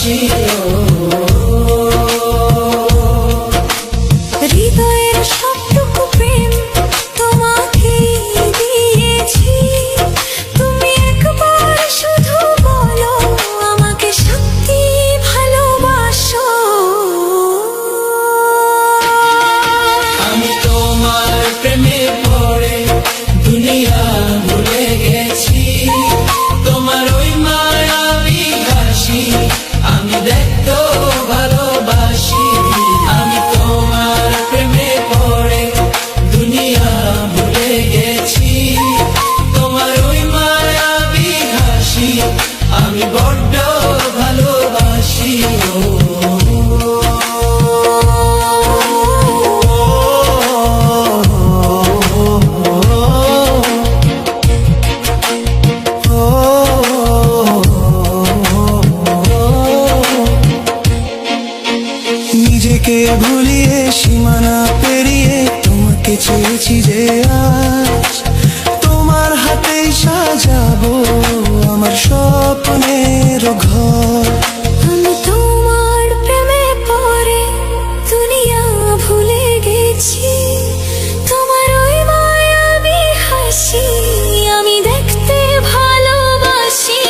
ভালোবাসি। হৃদয়ের সবটুকু প্রেম তোমাকে দিয়েছি, তুমি একবার শুধু বলো আমাকে সত্যি ভালোবাসো। আমি তোমার প্রেমে পড়ে দুনিয়া ভুলে গেছি, তোমার ওই মায়াবী হাসি আমি দেখতেও ভালোবাসি। আমি তোমার প্রেমে পড়ে দুনিয়া ভুলে গেছি, তোমার ওই মায়াবী হাসি আমি বড্ড ভালোবাসি। নিজেকে ভুলিয়ে সীমানা পেরিয়ে তোমাকে চেয়েছি যে আজ তোমার হাতেই সাজাবো আমার স্বপ্নের ঘর। আমি তোমার প্রেমে পড়ে দুনিয়া ভুলে গেছি, তোমার ওই মায়াবী হাসি আমি দেখতে ভালোবাসি।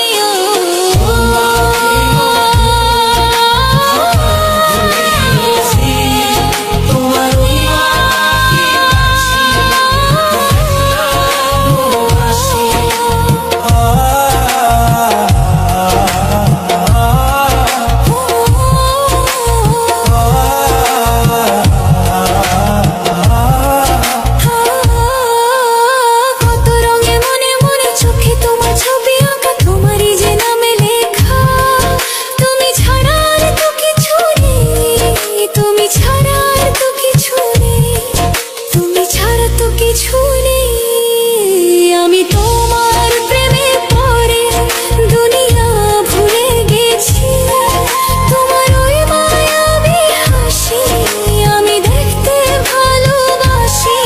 তোমার ওই মায়াবী হাসি ভালোবাসি। কত রঙে মনে মনে চোখে তোমার ছবি আঁকা, তোমারই যে নামে লেখা। তুমি ছাড়া আর তো কিছু নেই, তুমি ছাড়া আর তো কিছু নেই, তুমি ছাড়া তো কিছু নেই। আমি তোমার প্রেমে পড়ে দুনিয়া ভুলে গেছি, তোমার ওই মায়াবী হাসি আমি দেখতে ভালোবাসি।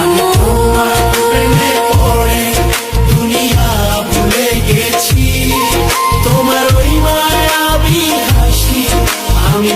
আমি তোমার প্রেমে পড়ে দুনিয়া ভুলে গেছি, তোমার ওই মায়াবী হাসি আমি